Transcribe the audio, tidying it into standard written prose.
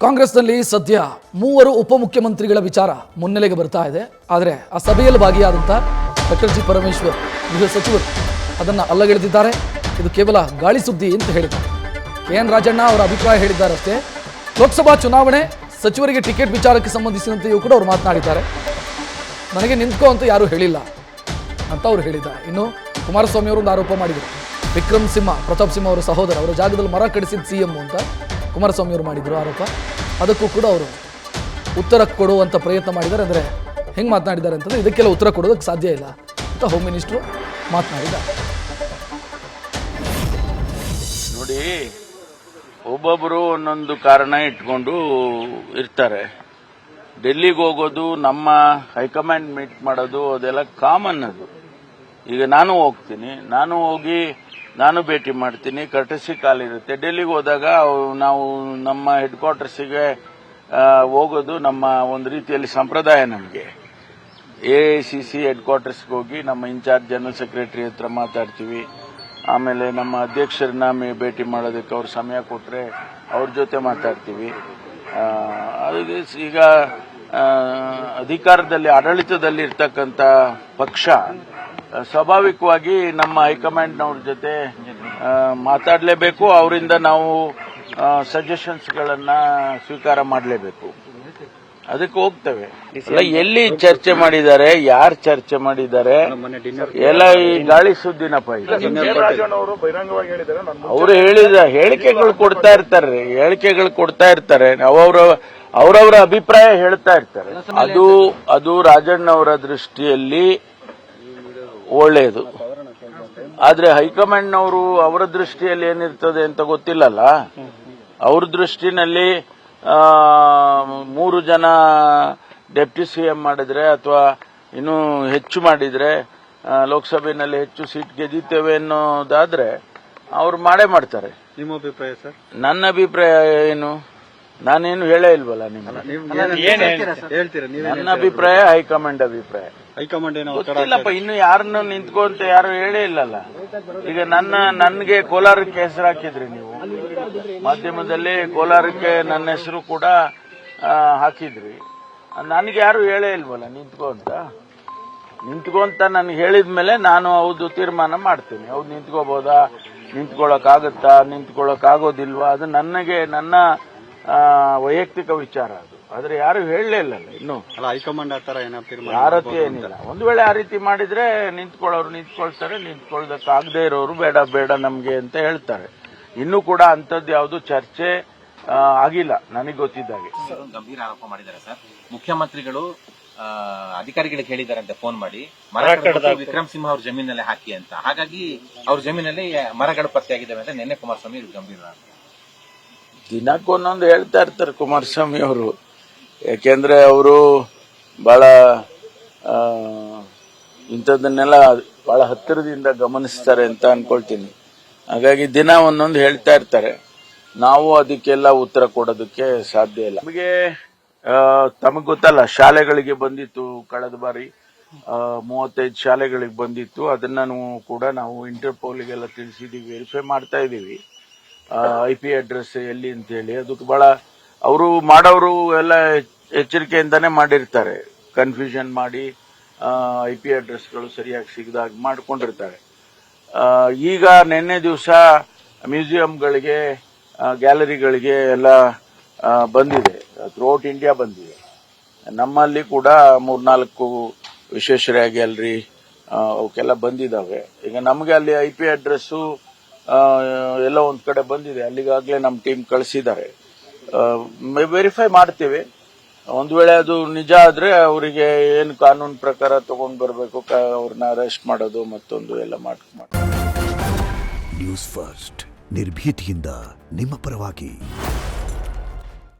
ಕಾಂಗ್ರೆಸ್ನಲ್ಲಿ ಸದ್ಯ ಮೂವರು ಉಪಮುಖ್ಯಮಂತ್ರಿಗಳ ವಿಚಾರ ಮುನ್ನೆಲೆಗೆ ಬರ್ತಾ ಇದೆ. ಆದರೆ ಆ ಸಭೆಯಲ್ಲಿ ಭಾಗಿಯಾದಂಥ ಡಾಕ್ಟರ್ ಜಿ ಪರಮೇಶ್ವರ್ ಗೃಹ ಸಚಿವರು ಅದನ್ನು ಅಲ್ಲಗೆಳೆದಿದ್ದಾರೆ. ಇದು ಕೇವಲ ಗಾಳಿ ಸುದ್ದಿ ಅಂತ ಹೇಳಿದ್ದಾರೆ. KN ರಾಜಣ್ಣ ಅವರ ಅಭಿಪ್ರಾಯ ಹೇಳಿದ್ದಾರಷ್ಟೇ. ಲೋಕಸಭಾ ಚುನಾವಣೆ ಸಚಿವರಿಗೆ ಟಿಕೆಟ್ ವಿಚಾರಕ್ಕೆ ಸಂಬಂಧಿಸಿದಂತೆಯೂ ಕೂಡ ಅವರು ಮಾತನಾಡಿದ್ದಾರೆ. ನನಗೆ ನಿಂತ್ಕೋ ಅಂತ ಯಾರೂ ಹೇಳಿಲ್ಲ ಅಂತ ಅವರು ಹೇಳಿದ್ದಾರೆ. ಇನ್ನು ಕುಮಾರಸ್ವಾಮಿ ಅವರು ಒಂದು ಆರೋಪ ಮಾಡಿದರು. ವಿಕ್ರಮ್ ಸಿಂಹ, ಪ್ರತಾಪ್ ಸಿಂಹ ಅವರ ಸಹೋದರ, ಅವರ ಜಾಗದಲ್ಲಿ ಮರ ಕಡಿಸಿದ CM ಅಂತ ಕುಮಾರಸ್ವಾಮಿ ಅವರು ಮಾಡಿದರು ಆರೋಪ. ಅದಕ್ಕೂ ಕೂಡ ಅವರು ಉತ್ತರ ಕೊಡುವಂಥ ಪ್ರಯತ್ನ ಮಾಡಿದ್ದಾರೆ. ಅಂದರೆ ಹೆಂಗೆ ಮಾತನಾಡಿದ್ದಾರೆ ಅಂತಂದರೆ ಇದಕ್ಕೆಲ್ಲ ಉತ್ತರ ಕೊಡೋದಕ್ಕೆ ಸಾಧ್ಯ ಇಲ್ಲ ಅಂತ ಹೋಮ್ ಮಿನಿಸ್ಟ್ರು ಮಾತನಾಡಿದ್ದಾರೆ. ನೋಡಿ, ಒಬ್ಬೊಬ್ಬರು ಒಂದೊಂದು ಕಾರಣ ಇಟ್ಕೊಂಡು ಇರ್ತಾರೆ. ಡೆಲ್ಲಿಗೆ ಹೋಗೋದು, ನಮ್ಮ ಹೈಕಮಾಂಡ್ ಮೀಟ್ ಮಾಡೋದು ಅದೆಲ್ಲ ಕಾಮನ್. ಅದು ಈಗ ನಾನು ಹೋಗ್ತೀನಿ, ನಾನು ಹೋಗಿ ನಾನು ಭೇಟಿ ಮಾಡ್ತೀನಿ, ಕರ್ಟಸಿ ಕಾಲ್ ಇರುತ್ತೆ. ಡೆಲ್ಲಿಗೆ ಹೋದಾಗ ನಾವು ನಮ್ಮ ಹೆಡ್ ಕ್ವಾರ್ಟರ್ಸಿಗೆ ಹೋಗೋದು ನಮ್ಮ ಒಂದು ರೀತಿಯಲ್ಲಿ ಸಂಪ್ರದಾಯ. ನಮಗೆ AICC ಹೆಡ್ ಕ್ವಾರ್ಟರ್ಸ್ಗೆ ಹೋಗಿ ನಮ್ಮ ಇನ್ಚಾರ್ಜ್ ಜನರಲ್ ಸೆಕ್ರೆಟರಿ ಹತ್ರ ಮಾತಾಡ್ತೀವಿ. ಆಮೇಲೆ ನಮ್ಮ ಅಧ್ಯಕ್ಷರನ್ನ ಭೇಟಿ ಮಾಡೋದಕ್ಕೆ ಅವ್ರು ಸಮಯ ಕೊಟ್ಟರೆ ಅವ್ರ ಜೊತೆ ಮಾತಾಡ್ತೀವಿ. ಈಗ ಅಧಿಕಾರದಲ್ಲಿ, ಆಡಳಿತದಲ್ಲಿ ಇರ್ತಕ್ಕಂಥ ಪಕ್ಷ ಸ್ವಾಭಾವಿಕವಾಗಿ ನಮ್ಮ ಹೈಕಮಾಂಡ್ನವ್ರ ಜೊತೆ ಮಾತಾಡಲೇಬೇಕು. ಅವರಿಂದ ನಾವು ಸಜೆಷನ್ಸ್ಗಳನ್ನ ಸ್ವೀಕಾರ ಮಾಡಲೇಬೇಕು. ಅದಕ್ಕೆ ಹೋಗ್ತೇವೆ. ಎಲ್ಲಿ ಚರ್ಚೆ ಮಾಡಿದ್ದಾರೆ, ಯಾರು ಚರ್ಚೆ ಮಾಡಿದ್ದಾರೆ, ಎಲ್ಲ ಈ ಗಾಳಿ ಸುದ್ದಿನಪ್ಪ. ಅವರು ಹೇಳಿದ ಹೇಳಿಕೆಗಳು ಕೊಡ್ತಾ ಇರ್ತಾರೆ. ಅವರವರ ಅಭಿಪ್ರಾಯ ಹೇಳ್ತಾ ಇರ್ತಾರೆ. ಅದು ರಾಜಣ್ಣವರ ದೃಷ್ಟಿಯಲ್ಲಿ ಒಳ್ಳೆಯದು. ಆದ್ರೆ ಹೈಕಮಾಂಡ್ನವರು ಅವರ ದೃಷ್ಟಿಯಲ್ಲಿ ಏನಿರ್ತದೆ ಅಂತ ಗೊತ್ತಿಲ್ಲಲ್ಲ. ಅವ್ರ ದೃಷ್ಟಿನಲ್ಲಿ 3 ಜನ ಡೆಪ್ಟಿ CM ಮಾಡಿದ್ರೆ ಅಥವಾ ಇನ್ನೂ ಹೆಚ್ಚು ಮಾಡಿದ್ರೆ, ಲೋಕಸಭೆಯಲ್ಲಿ ಹೆಚ್ಚು ಸೀಟ್ ಗೆದ್ದಿದ್ದೇವೆ ಅನ್ನೋದಾದ್ರೆ ಅವ್ರು ಮಾಡೇ ಮಾಡ್ತಾರೆ. ನಿಮ್ಮ ಅಭಿಪ್ರಾಯ ಸರ್? ನನ್ನ ಅಭಿಪ್ರಾಯ ಏನು, ನಾನೇನು ಹೇಳೇ ಇಲ್ವಲ್ಲ ನಿಮ್ಗೆ. ನನ್ನ ಅಭಿಪ್ರಾಯ ಹೈಕಮಾಂಡ್ ಅಭಿಪ್ರಾಯ. ಹೈಕಮಾಂಡ್ ಗೊತ್ತಿಲ್ಲಪ್ಪ, ಇನ್ನು ಯಾರನ್ನು ನಿಂತ್ಕೊಂತ ಯಾರು ಹೇಳೇ ಇಲ್ಲಲ್ಲ. ಈಗ ನನ್ಗೆ ಕೋಲಾರಕ್ಕೆ ಹೆಸರು ಹಾಕಿದ್ರಿ ನೀವು, ಮಾಧ್ಯಮದಲ್ಲಿ ಕೋಲಾರಕ್ಕೆ ನನ್ನ ಹೆಸರು ಕೂಡ ಹಾಕಿದ್ರಿ. ನನಗೆ ಯಾರು ಹೇಳೇ ಇಲ್ವಲ್ಲ ನಿಂತ್ಕೊಂತ ನನ್ಗೆ ಹೇಳಿದ್ಮೇಲೆ ನಾನು ಹೌದು ತೀರ್ಮಾನ ಮಾಡ್ತೀನಿ. ಹೌದು ನಿಂತ್ಕೋಬಹುದಾ, ನಿಂತ್ಕೊಳ್ಳೋಕ್ಕಾಗತ್ತಾ, ನಿಂತ್ಕೊಳ್ಳೋಕ್ಕಾಗೋದಿಲ್ವಾ, ಅದು ನನ್ನ ವೈಯಕ್ತಿಕ ವಿಚಾರ. ಅದು ಆದ್ರೆ ಯಾರು ಹೇಳಲೇ ಇಲ್ಲ ಇನ್ನು. ಹೈಕಮಾಂಡ್ ಆ ತರ ಯಾರತಿ ಏನಿಲ್ಲ. ಒಂದು ವೇಳೆ ಆ ರೀತಿ ಮಾಡಿದ್ರೆ ನಿಂತ್ಕೊಳ್ಳೋರು ನಿಂತ್ಕೊಳ್ತಾರೆ, ನಿಂತ್ಕೊಳ್ದಕ್ಕಾಗದೇ ಇರೋರು ಬೇಡ ನಮ್ಗೆ ಅಂತ ಹೇಳ್ತಾರೆ. ಇನ್ನೂ ಕೂಡ ಅಂಥದ್ದು ಯಾವುದು ಚರ್ಚೆ ಆಗಿಲ್ಲ ನನಗೆ ಗೊತ್ತಿದ್ದಾಗೆ. ಗಂಭೀರ ಆರೋಪ ಮಾಡಿದ್ದಾರೆ ಸರ್. ಮುಖ್ಯಮಂತ್ರಿಗಳು ಅಧಿಕಾರಿಗಳಿಗೆ ಹೇಳಿದಾರಂತೆ ಫೋನ್ ಮಾಡಿ, ಮರಗಳು ವಿಕ್ರಮ್ ಸಿಂಹ ಅವ್ರ ಜಮೀನಲ್ಲೇ ಹಾಕಿ ಅಂತ. ಹಾಗಾಗಿ ಅವ್ರ ಜಮೀನಲ್ಲಿ ಮರಗಳು ಪತ್ತೆಯಾಗಿದ್ದಾವೆ ಅಂತ ನಿನ್ನೆ ಕುಮಾರಸ್ವಾಮಿ ಗಂಭೀರ ದಿನಕ್ಕೊಂದೊಂದು ಹೇಳ್ತಾ ಇರ್ತಾರೆ ಕುಮಾರಸ್ವಾಮಿ ಅವರು. ಯಾಕೆಂದ್ರೆ ಅವರು ಬಹಳ ಇಂಥದ್ದನ್ನೆಲ್ಲ ಬಹಳ ಹತ್ತಿರದಿಂದ ಗಮನಿಸ್ತಾರೆ ಅಂತ ಅನ್ಕೊಳ್ತೀನಿ. ಹಾಗಾಗಿ ದಿನ ಒಂದೊಂದು ಹೇಳ್ತಾ ಇರ್ತಾರೆ. ನಾವು ಅದಕ್ಕೆಲ್ಲ ಉತ್ತರ ಕೊಡೋದಕ್ಕೆ ಸಾಧ್ಯ ಇಲ್ಲ. ನಮಗೆ ತಮಗ್ ಗೊತ್ತಲ್ಲ, ಶಾಲೆಗಳಿಗೆ ಬಂದಿತ್ತು ಕಳೆದ ಬಾರಿ 35 ಶಾಲೆಗಳಿಗೆ ಬಂದಿತ್ತು. ಅದನ್ನ ಕೂಡ ನಾವು ಇಂಟರ್ಪೋಲ್ಗೆಲ್ಲ ತಿಳಿಸಿದೀವಿ, ವೆರಿಫೈ ಮಾಡ್ತಾ ಇದೀವಿ. IP ಅಡ್ರೆಸ್ ಎಲ್ಲಿ ಅಂತ ಹೇಳಿ. ಅದಕ್ಕೆ ಬಹಳ ಅವರು ಮಾಡೋರು ಎಲ್ಲ ಎಚ್ಚರಿಕೆಯಿಂದಾನೇ ಮಾಡಿರ್ತಾರೆ. ಕನ್ಫ್ಯೂಷನ್ ಮಾಡಿ IP ಅಡ್ರೆಸ್ಗಳು ಸರಿಯಾಗಿ ಸಿಗದಾಗ ಮಾಡ್ಕೊಂಡಿರ್ತಾರೆ. ಈಗ ನಿನ್ನೆ ದಿವಸ ಮ್ಯೂಸಿಯಂಗಳಿಗೆ, ಗ್ಯಾಲರಿಗಳಿಗೆ ಎಲ್ಲ ಬಂದಿದೆ, ಥ್ರೂಔಟ್ ಇಂಡಿಯಾ ಬಂದಿದೆ. ನಮ್ಮಲ್ಲಿ ಕೂಡ 3-4 ವಿಶ್ವೇಶ್ವರಯ್ಯ ಗ್ಯಾಲರಿ ಅವಕ್ಕೆಲ್ಲ ಬಂದಿದ್ದಾವೆ. ಈಗ ನಮಗೆ ಅಲ್ಲಿ IP ಅಡ್ರೆಸ್ಸು ಎಲ್ಲ ಒಂದ್ ಕಡೆ ಬಂದಿದೆ. ಅಲ್ಲಿಗಾಗಲೇ ನಮ್ಮ ಟೀಮ್ ಕಳಿಸಿದ್ದಾರೆ. ವೆರಿಫೈ ಮಾಡ್ತೀವಿ. ಒಂದು ವೇಳೆ ಅದು ನಿಜ ಆದ್ರೆ ಅವರಿಗೆ ಏನು ಕಾನೂನು ಪ್ರಕಾರ ತಗೊಂಡ್ ಬರಬೇಕು, ಅವ್ರನ್ನ ಅರೆಸ್ಟ್ ಮಾಡೋದು ಮತ್ತೊಂದು ಎಲ್ಲ ಮಾಡಿ. ನ್ಯೂಸ್ ಫಸ್ಟ್ ನಿರ್ಭೀತಿಯಿಂದ ನಿಮ್ಮ ಪರವಾಗಿ.